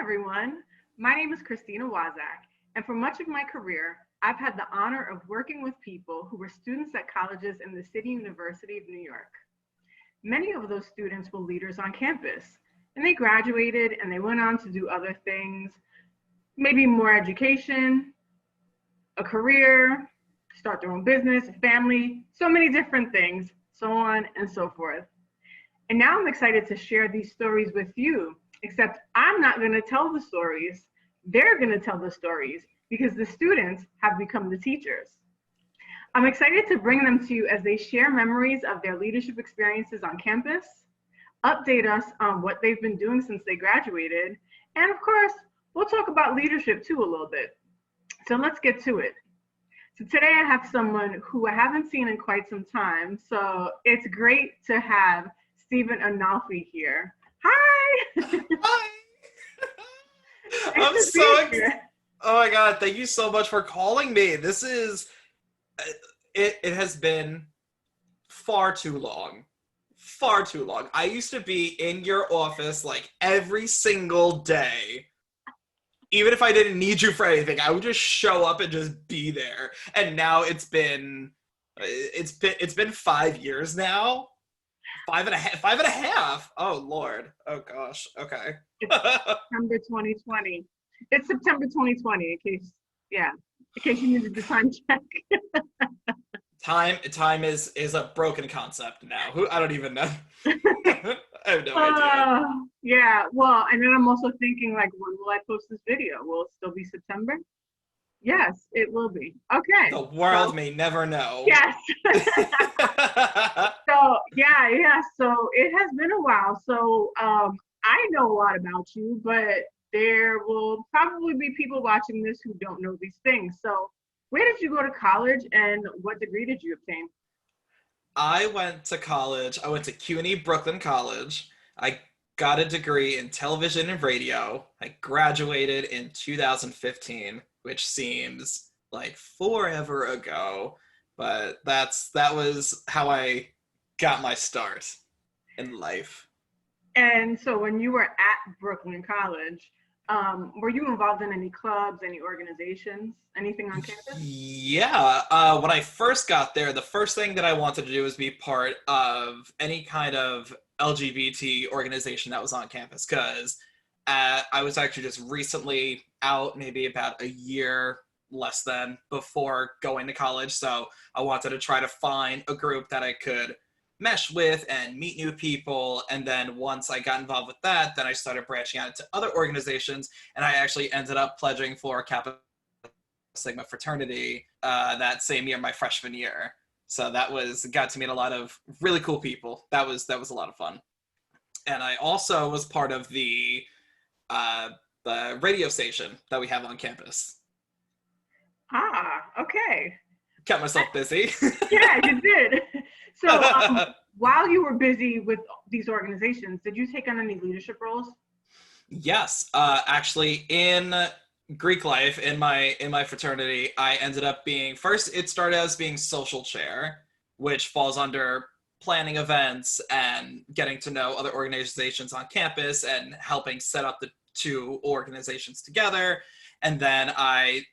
everyone. My name is Christina Wazak, and for much of my career, I've had the honor of working with people who were students at colleges in the City University of New York. Many of those students were leaders on campus, and they graduated and they went on to do other things, maybe more education, a career, start their own business, a family, so many different things, so on and so forth. And now I'm excited to share these stories with you, except I'm not going to tell the stories. They're going to tell the stories because the students have become the teachers. I'm excited to bring them to you as they share memories of their leadership experiences on campus, update us on what they've been doing since they graduated, and of course, we'll talk about leadership too a little bit. So let's get to it. So today I have someone who I haven't seen in quite some time, so it's great to have Stephen Onolfi here. Hi! Hi! Nice I'm to so be excited. here. Oh my God, thank you so much for calling me. This is, it has been far too long. Far too long. I used to be in your office like every single day. Even if I didn't need you for anything, I would just show up and just be there. And now it's been 5 years now. 5.5. 5.5. Oh Lord. Oh gosh. Okay. It's September 2020. It's September 2020, in case you needed the time check. Time is a broken concept now. I don't even know. I have no idea. Yeah, well, and then I'm also thinking, like, when will I post this video? Will it still be September? Yes, it will be. Okay. The world So, may never know. yes. So, yeah. So it has been a while. So I know a lot about you, but there will probably be people watching this who don't know these things. So where did you go to college and what degree did you obtain? I went to college. I went to CUNY Brooklyn College. I got a degree in television and radio. I graduated in 2015, which seems like forever ago, but that was how I got my start in life. And so when you were at Brooklyn College, were you involved in any clubs, any organizations, anything on campus? Yeah, when I first got there, the first thing that I wanted to do was be part of any kind of LGBT organization that was on campus because I was actually just recently out, maybe about a year less than before going to college. So I wanted to try to find a group that I could mesh with and meet new people. And then once I got involved with that, then I started branching out into other organizations. And I actually ended up pledging for Kappa Sigma fraternity that same year, my freshman year. So got to meet a lot of really cool people. That was a lot of fun. And I also was part of the radio station that we have on campus. Okay. Kept myself busy. Yeah, you did. So while you were busy with these organizations, did you take on any leadership roles? Yes, actually, in Greek life, in my fraternity, I ended up being first. It started as being social chair, which falls under planning events and getting to know other organizations on campus and helping set up the two organizations together. And then I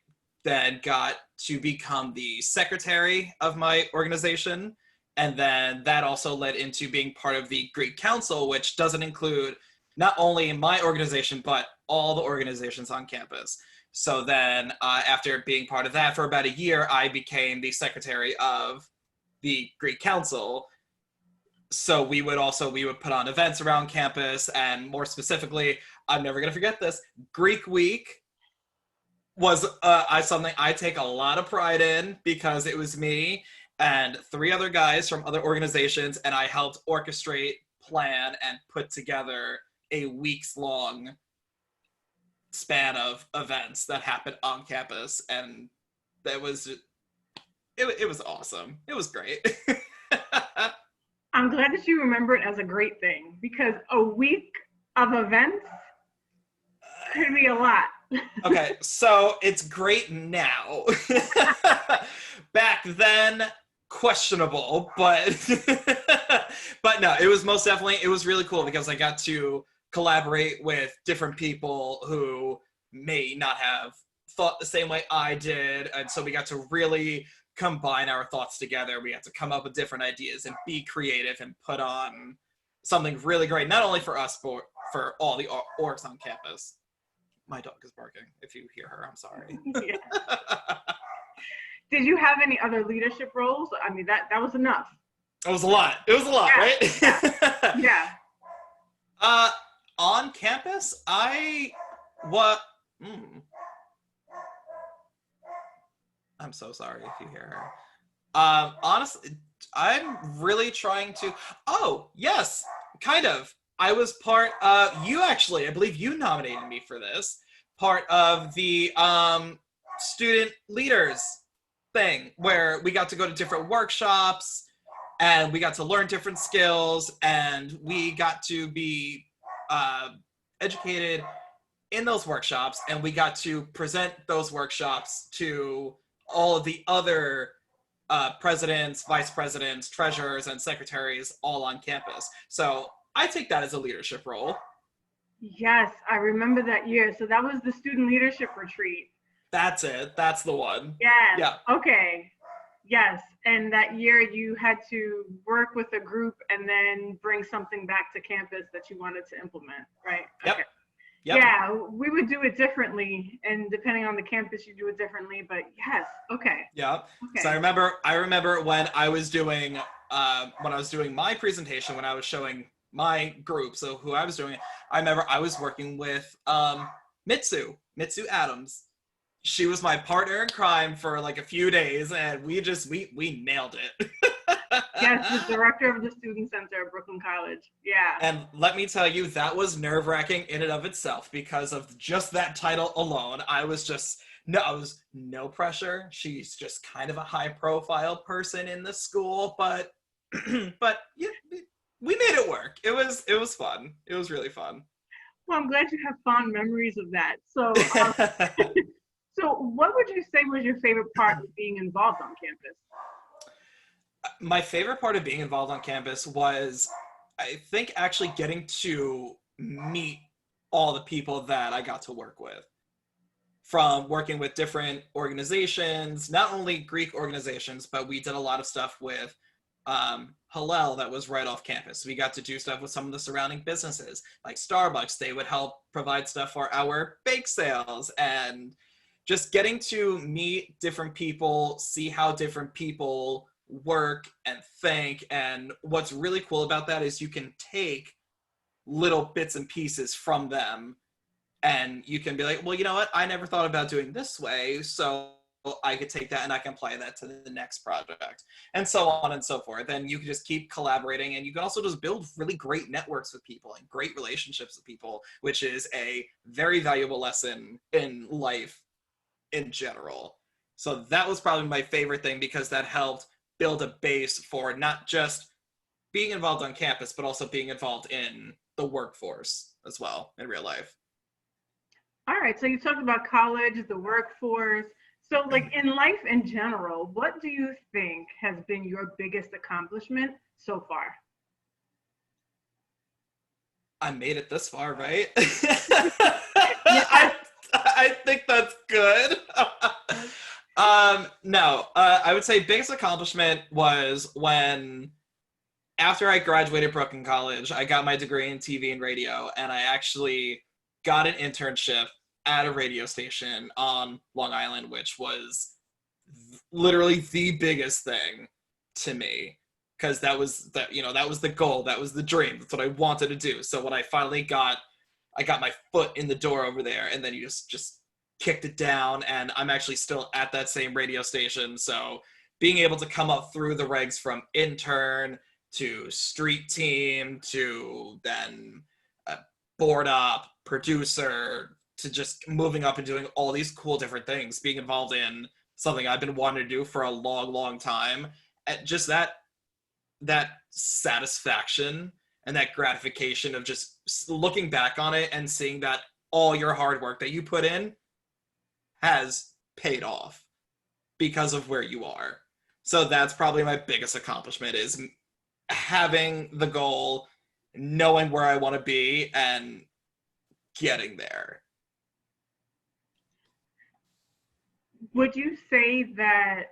got to become the secretary of my organization. And then that also led into being part of the Greek Council, which doesn't include not only my organization, but all the organizations on campus. So then after being part of that for about a year, I became the secretary of the Greek Council. So we would put on events around campus, and more specifically, I'm never going to forget this, Greek Week was something I take a lot of pride in because it was me and 3 other guys from other organizations, and I helped orchestrate, plan, and put together a weeks-long span of events that happened on campus, and it was awesome. It was great. I'm glad that you remember it as a great thing because a week of events could be a lot. Okay, so it's great now. Back then, questionable, but but no, it was most definitely, it was really cool because I got to collaborate with different people who may not have thought the same way I did. And so we got to really combine our thoughts together. We had to come up with different ideas and be creative and put on something really great, not only for us, but for all the orgs on campus. My dog is barking. If you hear her, I'm sorry. Yeah. Did you have any other leadership roles? I mean, that was enough. It was a lot. It was a lot, Yeah. right? Yeah. On campus, I'm so sorry if you hear her. Honestly, I'm really trying to. Oh, yes, kind of. I was part of, I believe you nominated me for this, part of the student leaders thing, where we got to go to different workshops and we got to learn different skills and we got to be educated in those workshops, and we got to present those workshops to all of the other presidents, vice presidents, treasurers, and secretaries all on campus. So I take that as a leadership role. Yes, I remember that year. So that was the student leadership retreat. That's it. That's the one. Yes. Yeah. Okay. Yes. And that year you had to work with a group and then bring something back to campus that you wanted to implement, right? Yep. Okay. Yep. Yeah, we would do it differently, and depending on the campus, you do it differently. But yes, okay. Yeah. Okay. So I remember when I was doing my presentation, when I was showing my group, so who I was doing, I remember I was working with Mitsu Adams. She was my partner in crime for like a few days, and we nailed it. Yes, the director of the Student Center at Brooklyn College. Yeah. And let me tell you, that was nerve-wracking in and of itself because of just that title alone. I was no pressure. She's just kind of a high-profile person in the school, but yeah, we made it work. It was fun. It was really fun. Well, I'm glad you have fond memories of that. So, so what would you say was your favorite part of being involved on campus? My favorite part of being involved on campus was, I think, actually getting to meet all the people that I got to work with. From working with different organizations, not only Greek organizations, but we did a lot of stuff with Hillel that was right off campus. We got to do stuff with some of the surrounding businesses, like Starbucks. They would help provide stuff for our bake sales, and just getting to meet different people, see how different people work and think. And what's really cool about that is you can take little bits and pieces from them, and you can be like, well, you know what, I never thought about doing this way, so I could take that and I can apply that to the next project, and so on and so forth. And you can just keep collaborating, and you can also just build really great networks with people and great relationships with people, which is a very valuable lesson in life in general. So that was probably my favorite thing, because that helped build a base for not just being involved on campus, but also being involved in the workforce as well in real life. All right, so you talked about college, the workforce. So like in life in general, what do you think has been your biggest accomplishment so far? I made it this far, right? Yeah. I think that's good. No, I would say biggest accomplishment was when, after I graduated Brooklyn College, I got my degree in TV and radio, and I actually got an internship at a radio station on Long Island, which was literally the biggest thing to me, because that was the goal, that was the dream, that's what I wanted to do. So when I finally I got my foot in the door over there, and then you just kicked it down, and I'm actually still at that same radio station. So being able to come up through the ranks from intern to street team to then board op, producer, to just moving up and doing all these cool different things, being involved in something I've been wanting to do for a long, long time. And just that satisfaction and that gratification of just looking back on it and seeing that all your hard work that you put in has paid off because of where you are. So that's probably my biggest accomplishment, is having the goal, knowing where I want to be and getting there. Would you say that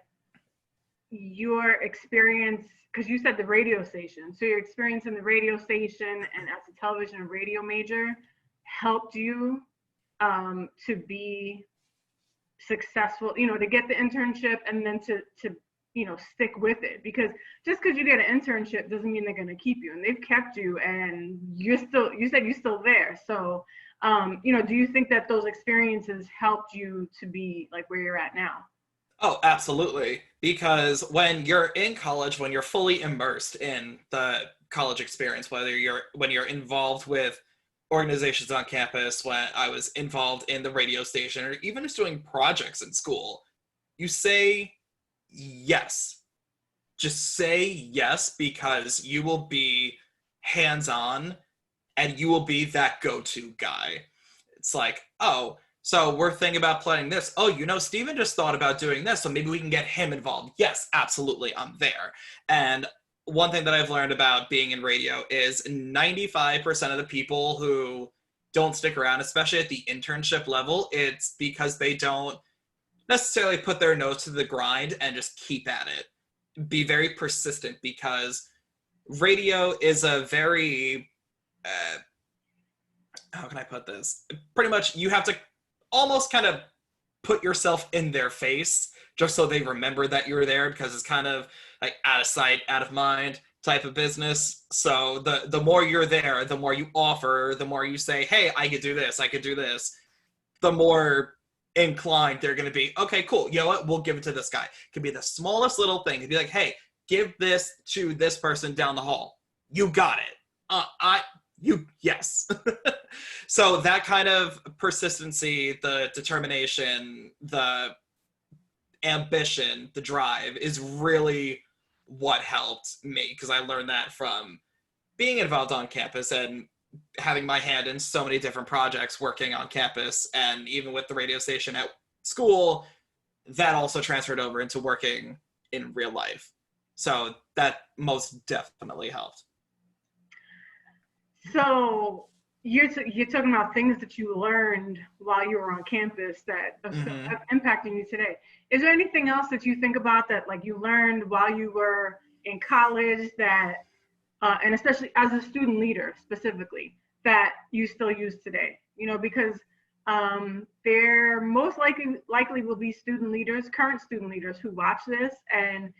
your experience, because you said the radio station, so your experience in the radio station and as a television and radio major helped you to be successful, to get the internship and then to stick with it? Because just because you get an internship doesn't mean they're going to keep you, and they've kept you, and you said you're still there. So do you think that those experiences helped you to be like where you're at now? Oh, absolutely. Because when you're in college, when you're fully immersed in the college experience, when you're involved with organizations on campus, when I was involved in the radio station, or even just doing projects in school, you say yes. Just say yes, because you will be hands-on and you will be that go-to guy. It's like, oh, so we're thinking about planning this. Oh, Steven just thought about doing this, so maybe we can get him involved. Yes, absolutely, I'm there. And one thing that I've learned about being in radio is 95% of the people who don't stick around, especially at the internship level, it's because they don't necessarily put their nose to the grind and just keep at it. Be very persistent, because radio is a very, how can I put this? Pretty much you have to almost kind of put yourself in their face just so they remember that you're there, because it's kind of like out of sight, out of mind type of business. So the more you're there, the more you offer, the more you say, hey, I could do this, the more inclined they're going to be, okay, cool, you know what, we'll give it to this guy. It could be the smallest little thing. It'd be like, hey, give this to this person down the hall. You got it. Yes. So that kind of persistency, the determination, the ambition, the drive is really what helped me, because I learned that from being involved on campus and having my hand in so many different projects working on campus, and even with the radio station at school, that also transferred over into working in real life. So that most definitely helped. So you're talking about things that you learned while you were on campus that are still impacting you today. Is there anything else that you think about that, like, you learned while you were in college that, and especially as a student leader specifically, that you still use today? Because there most likely will be current student leaders who watch this, and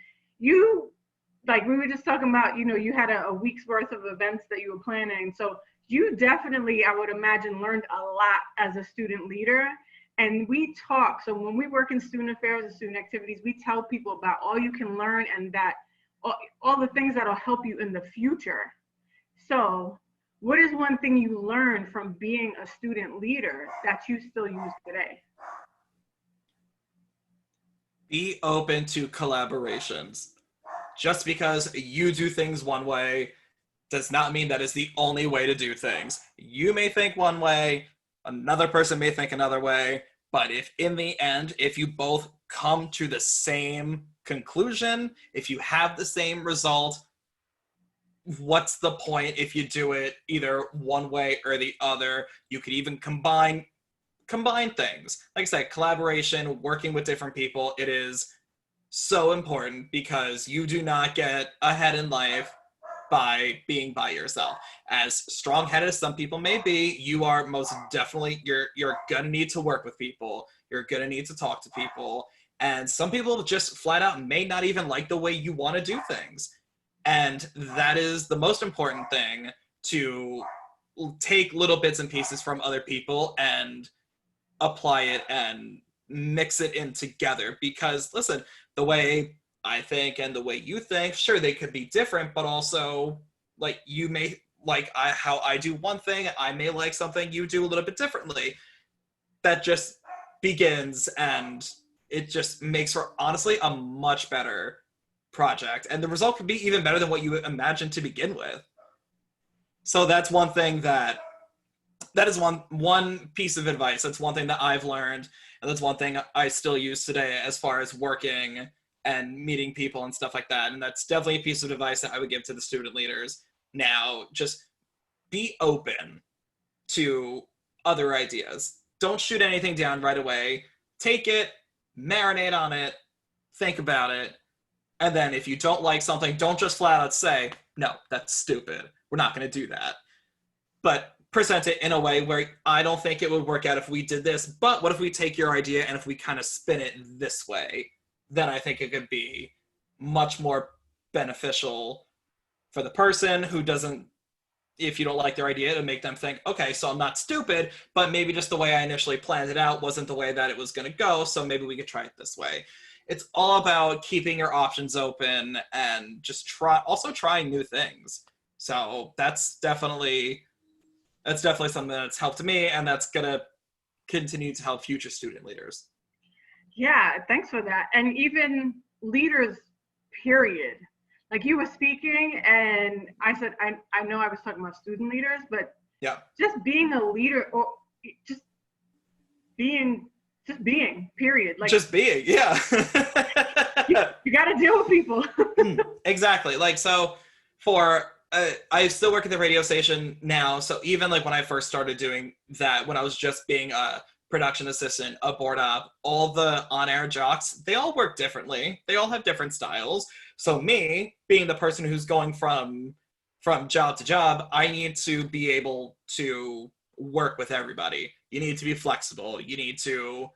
like we were just talking about, you had a week's worth of events that you were planning. So you definitely, I would imagine, learned a lot as a student leader. And we talk, so when we work in student affairs and student activities, we tell people about all you can learn, and that all the things that'll help you in the future. So what is one thing you learned from being a student leader that you still use today? Be open to collaborations. Just because you do things one way does not mean that is the only way to do things. You may think one way, another person may think another way, but if in the end, if you both come to the same conclusion, if you have the same result, what's the point if you do it either one way or the other? You could even combine things. Like I said, collaboration, working with different people, it is so important, because you do not get ahead in life by being by yourself. As strong-headed as some people may be, you are most definitely, you're gonna need to work with people. You're gonna need to talk to people. And some people just flat out may not even like the way you want to do things. And that is the most important thing, to take little bits and pieces from other people and apply it and mix it in together. Because listen, the way I think and the way you think, sure, they could be different, but also, like, you may like how I do one thing, I may like something you do a little bit differently. That just begins, and it just makes for, honestly, a much better project. And the result could be even better than what you imagined to begin with. So that's one thing that is one piece of advice. That's one thing that I've learned, and that's one thing I still use today as far as working and meeting people and stuff like that. And that's definitely a piece of advice that I would give to the student leaders now. Just be open to other ideas. Don't shoot anything down right away. Take it, marinate on it, think about it, and then if you don't like something, don't just flat out say, no, that's stupid. We're not going to do that. But present it in a way where I don't think it would work out if we did this, but what if we take your idea and if we kind of spin it this way, then I think it could be much more beneficial for the person who doesn't, if you don't like their idea, to make them think, okay, so I'm not stupid, but maybe just the way I initially planned it out wasn't the way that it was going to go, so maybe we could try it this way. It's all about keeping your options open and just trying new things. So that's definitely something that's helped me, and that's going to continue to help future student leaders. Yeah, thanks for that. And even leaders, period. Like you were speaking, and I said, I know I was talking about student leaders, but yeah, just being a leader, or just being, period. Like just being, yeah. you got to deal with people. Exactly. Like, so I still work at the radio station now. So even like when I first started doing that, when I was just being a production assistant, a board op, all the on-air jocks, they all work differently. They all have different styles. So me, being the person who's going from job to job, I need to be able to work with everybody. You need to be flexible. You need to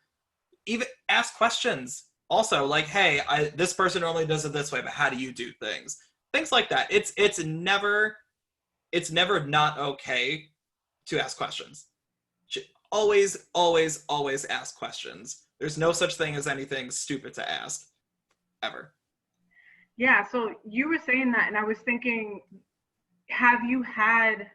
even ask questions. Also, like, hey, this person normally does it this way, but how do you do things? Things like that. It's never not okay to ask questions. Always, always, always ask questions. There's no such thing as anything stupid to ask, ever. Yeah, so you were saying that, and I was thinking, have you had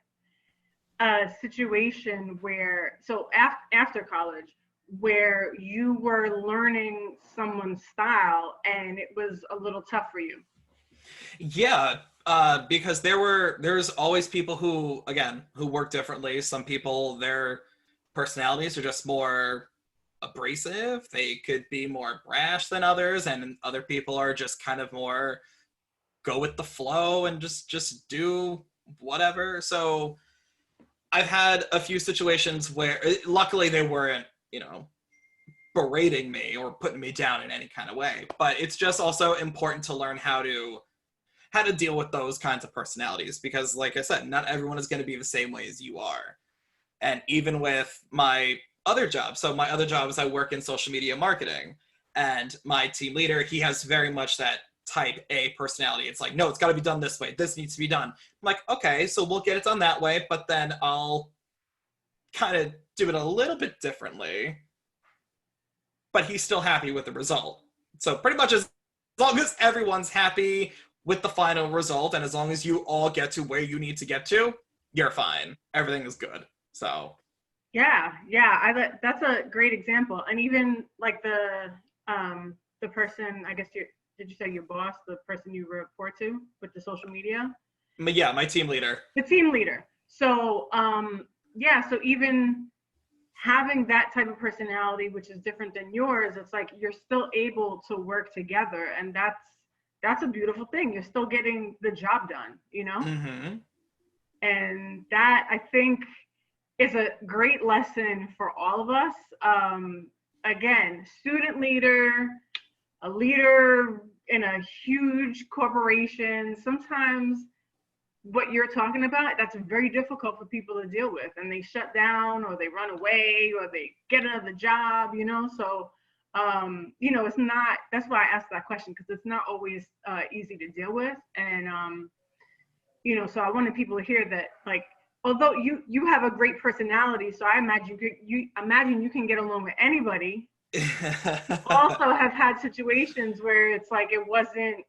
a situation where, so after college, where you were learning someone's style and it was a little tough for you? Yeah, because there's always people who work differently. Some people, their personalities are just more abrasive. They could be more brash than others, and other people are just kind of more go with the flow and just do whatever. So I've had a few situations where luckily they weren't, berating me or putting me down in any kind of way. But it's just also important to learn how to deal with those kinds of personalities, because like I said, not everyone is going to be the same way as you are. And even with my other job, so my other job is I work in social media marketing, and my team leader, he has very much that type A personality. It's like, no, it's got to be done this way. This needs to be done. I'm like, okay, so we'll get it done that way, but then I'll kind of do it a little bit differently. But he's still happy with the result. So pretty much as long as everyone's happy with the final result, and as long as you all get to where you need to get to, you're fine. Everything is good. So yeah, that's a great example. And even like the person, I guess did you say your boss, the person you report to with the social media? Yeah, my team leader. The team leader. So so even having that type of personality, which is different than yours, it's like you're still able to work together, and that's a beautiful thing. You're still getting the job done, Mm-hmm. And that, I think, is a great lesson for all of us. Again, student leader, a leader in a huge corporation, sometimes what you're talking about, that's very difficult for people to deal with, and they shut down or they run away or they get another job, so it's not, that's why I asked that question, because it's not always easy to deal with. And so I wanted people to hear that, like, although you have a great personality, so I imagine you can get along with anybody. Also have had situations where it's like it wasn't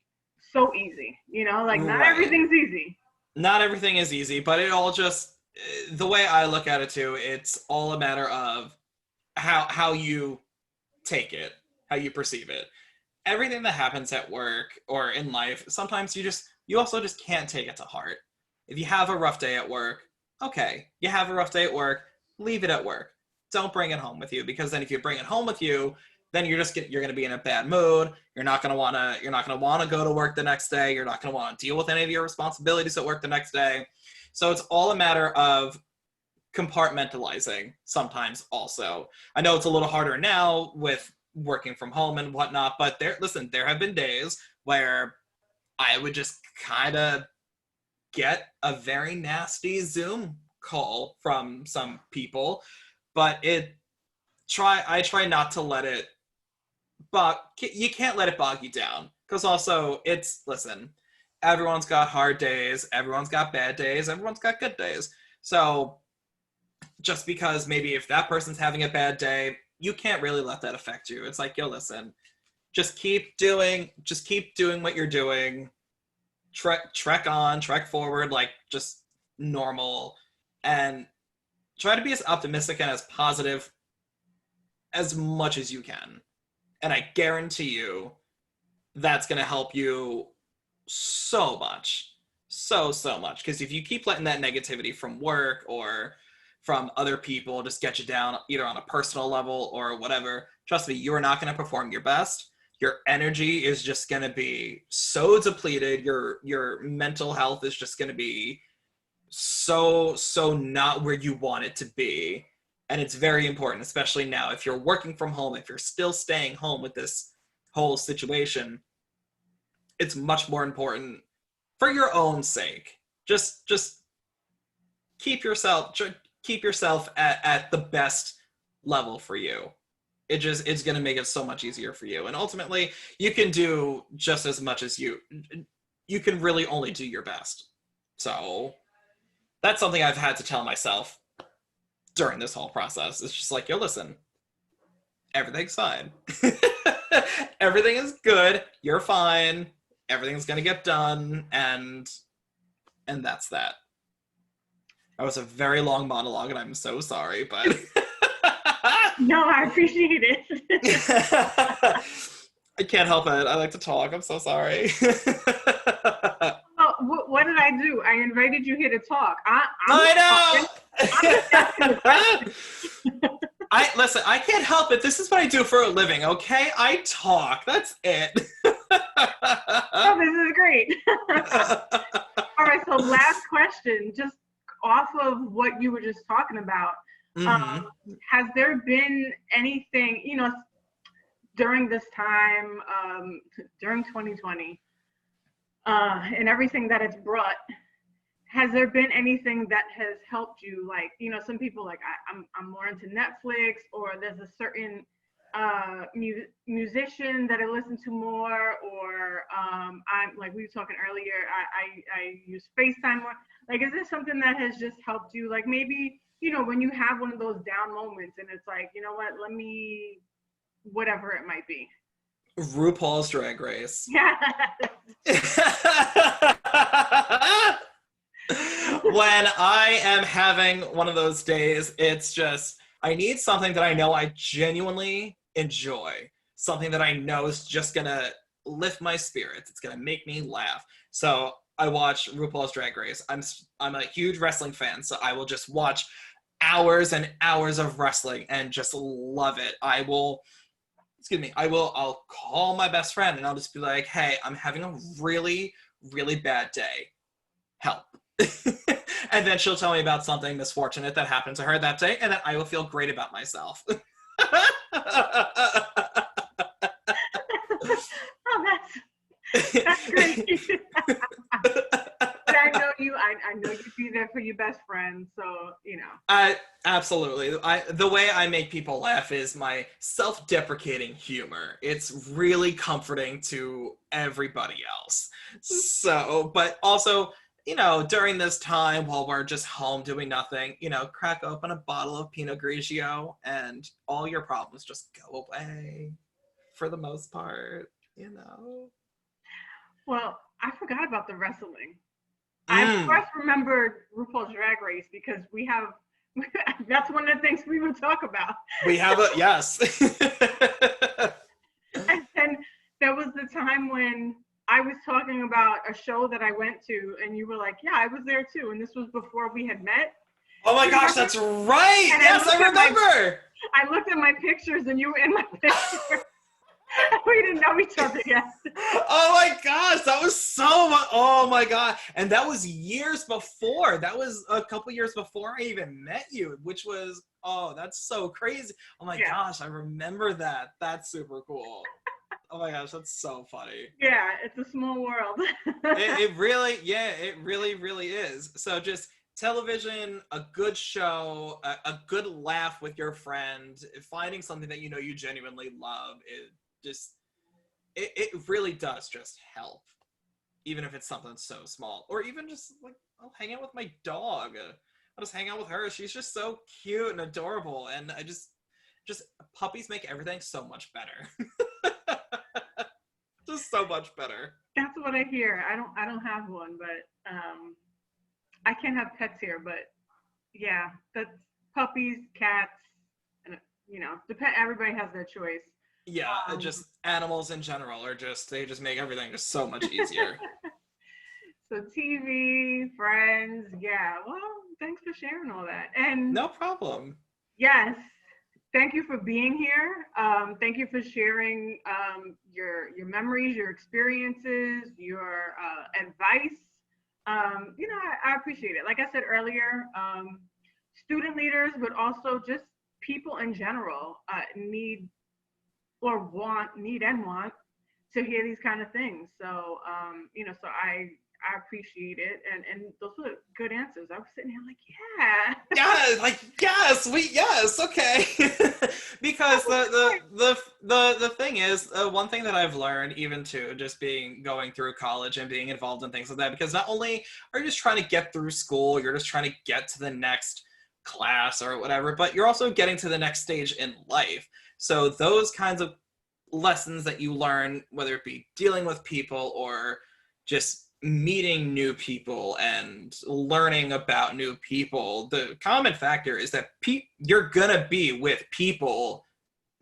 so easy, like not Right. Everything's easy. Not everything is easy, but it all just, the way I look at it too, it's all a matter of how you take it, how you perceive it. Everything that happens at work or in life, sometimes you also just can't take it to heart. If you have a rough day at work, okay, you have a rough day at work, leave it at work. Don't bring it home with you, because then if you bring it home with you, then you're going to be in a bad mood. You're not going to want to go to work the next day. You're not going to want to deal with any of your responsibilities at work the next day. So it's all a matter of compartmentalizing sometimes also. I know it's a little harder now with working from home and whatnot, but there have been days where I would just kind of get a very nasty Zoom call from some people, but I try not to let it you can't let it bog you down, because also listen, everyone's got hard days, everyone's got bad days, everyone's got good days. So just because maybe if that person's having a bad day, you can't really let that affect you. It's like, yo, listen, just keep doing what you're doing. Trek on, trek forward, like just normal, and try to be as optimistic and as positive as much as you can. And I guarantee you that's going to help you so much. So much. Because if you keep letting that negativity from work or from other people just get you down, either on a personal level or whatever, trust me, you're not going to perform your best. Your energy is just going to be so depleted. Your mental health is just going to be so not where you want it to be. And it's very important, especially now, if you're working from home, if you're still staying home with this whole situation, it's much more important for your own sake. Just keep yourself at the best level for you. It's going to make it so much easier for you. And ultimately, you can do just as much as you can really only do your best. So that's something I've had to tell myself during this whole process. It's just like, yo, listen, everything's fine. Everything is good. You're fine. Everything's going to get done. And that's that. That was a very long monologue, and I'm so sorry, but... No, I appreciate it. I can't help it. I like to talk. I'm so sorry. Well, what did I do? I invited you here to talk. I know! Listen, I can't help it. This is what I do for a living, okay? I talk. That's it. Oh, this is great. All right, so last question, just off of what you were just talking about. Mm-hmm. Has there been anything, during this time, during 2020, and everything that it's brought, has there been anything that has helped you? Like, some people like, I'm more into Netflix, or there's a certain musician that I listen to more, or I'm like we were talking earlier, I use FaceTime more. Like, is there something that has just helped you? Like, maybe, when you have one of those down moments and it's like, you know what, let me, whatever it might be. RuPaul's Drag Race. Yeah. When I am having one of those days, it's just, I need something that I know I genuinely enjoy. Something that I know is just gonna lift my spirits. It's gonna make me laugh. So I watch RuPaul's Drag Race. I'm a huge wrestling fan, so I will just watch hours and hours of wrestling and just love it. I'll call my best friend and I'll just be like, hey, I'm having a really, really bad day. Help. And then she'll tell me about something misfortunate that happened to her that day, and then I will feel great about myself. Oh, that's great. But I know you'd be there for your best friend, so Absolutely. The way I make people laugh is my self-deprecating humor. It's really comforting to everybody else. So, but also, during this time while we're just home doing nothing, crack open a bottle of Pinot Grigio and all your problems just go away for the most part, Well, I forgot about the wrestling. I first remembered RuPaul's Drag Race because we have, that's one of the things we would talk about. We have yes. And then there was the time when I was talking about a show that I went to, and you were like, yeah, I was there too. And this was before we had met. Oh my gosh, that's right. And yes, I remember. I looked at my pictures and you were in my picture. We didn't know each other yet. Oh my gosh, that was so much. Oh my god. And that was years before. That was a couple years before I even met you, which was, oh, that's so crazy. Oh my Yeah. gosh, I remember that. That's super cool. Oh my gosh, that's so funny. Yeah, it's a small world. It really, yeah, it really, really is. So just television, a good show, a good laugh with your friend, finding something that you know you genuinely love, just, it really does just help. Even if it's something so small. Or even just like, I'll hang out with my dog. I'll just hang out with her. She's just so cute and adorable. And I just puppies make everything so much better. Just so much better. That's what I hear. I don't have one, but I can't have pets here, but yeah, that's puppies, cats, and depend. Everybody has their choice. Yeah, Um, just animals in general are just, they just make everything just so much easier. so TV, friends, yeah. Well, thanks for sharing all that. And No problem. yes, thank you for being here. Thank you for sharing your memories, your experiences, your advice. I appreciate it. Like I said earlier, student leaders, but also just people in general need and want to hear these kind of things. So, so I appreciate it, and those were good answers. I was sitting here like, yeah, Yeah, like yes, okay. Because the thing is, one thing that I've learned, even too, just being going through college and being involved in things like that, because not only are you just trying to get through school, you're just trying to get to the next class or whatever, but you're also getting to the next stage in life. So those kinds of lessons that you learn, whether it be dealing with people or just meeting new people and learning about new people, the common factor is that you're gonna be with people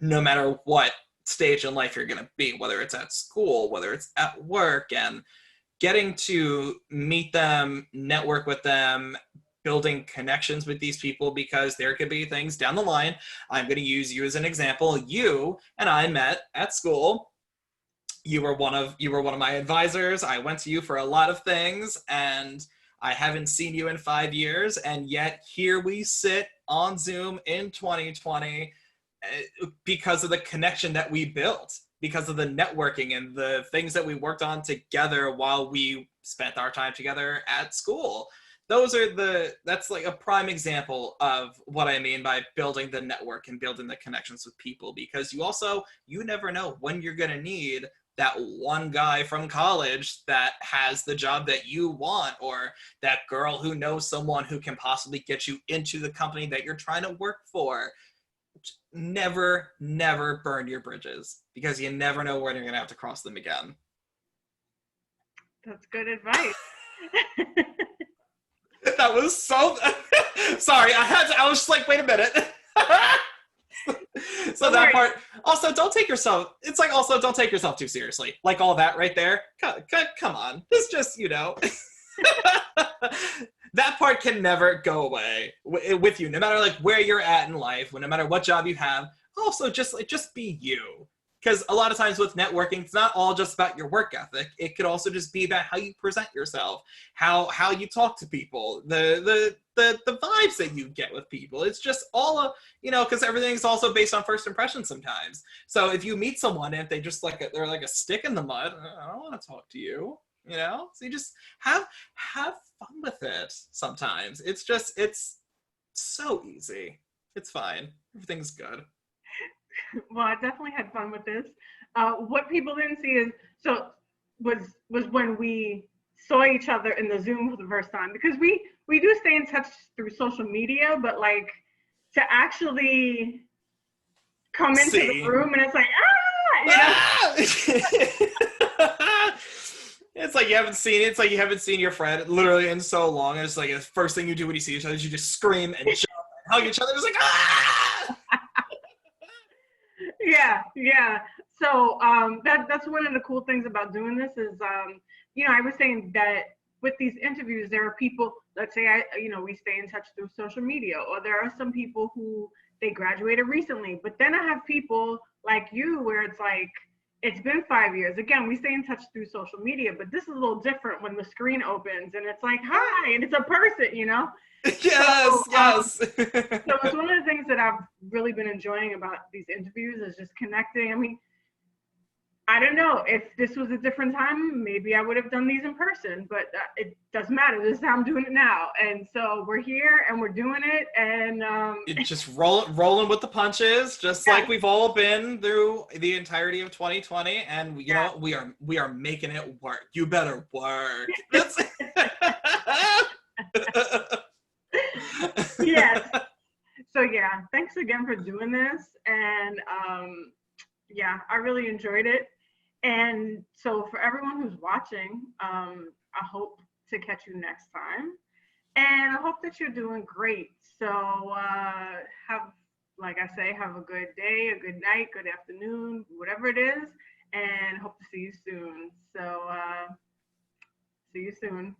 no matter what stage in life you're gonna be, whether it's at school, whether it's at work, and getting to meet them, network with them, building connections with these people, because there could be things down the line. I'm going to use you as an example. You and I met at school. You were one of my advisors. I went to you for a lot of things, and I haven't seen you in 5 years, and yet here we sit on Zoom in 2020 because of the connection that we built, because of the networking and the things that we worked on together while we spent our time together at school. That's like a prime example of what I mean by building the network and building the connections with people, because you never know when you're going to need that one guy from college that has the job that you want, or that girl who knows someone who can possibly get you into the company that you're trying to work for. Never burn your bridges, because you never know when you're going to have to cross them again. that's good advice. That was so sorry. I was just like, wait a minute. So that part, also don't take yourself, it's like, also don't take yourself too seriously, like all that right there. Come on, this just that part can never go away with you, no matter like where you're at in life, no matter what job you have. Also just be you, because a lot of times with networking, it's not all just about your work ethic. It could also just be about how you present yourself, how you talk to people, the vibes that you get with people. It's just all because everything's also based on first impressions sometimes. So if you meet someone and they just they're like a stick in the mud, I don't want to talk to you. So you just have fun with it. Sometimes it's so easy. It's fine. Everything's good. Well, I definitely had fun with this. What people didn't see is was when we saw each other in the Zoom for the first time, because we do stay in touch through social media, but like to actually come into the See. room and it's like It's like you haven't seen it. It's like you haven't seen your friend literally in so long. And it's like the first thing you do when you see each other is you just scream and jump and hug each other. It's like yeah. So that's one of the cool things about doing this is I was saying that with these interviews there are people, let's say we stay in touch through social media, or there are some people who they graduated recently, but then I have people like you where it's like It's been 5 years. Again, we stay in touch through social media, but this is a little different when the screen opens and it's like, hi, and it's a person, you know? Yes, So, yes. so it's one of the things that I've really been enjoying about these interviews is just connecting. I mean, I don't know if this was a different time, maybe I would have done these in person, but it doesn't matter. This is how I'm doing it now. And so we're here and we're doing it. And It just rolling with the punches, just yeah, like we've all been through the entirety of 2020, and you yeah. know we are making it work. You better work. That's Yes. So yeah, thanks again for doing this. And yeah, I really enjoyed it. And so for everyone who's watching, I hope to catch you next time. And I hope that you're doing great. So have, like I say, have a good day, a good night, good afternoon, whatever it is, and hope to see you soon. So see you soon.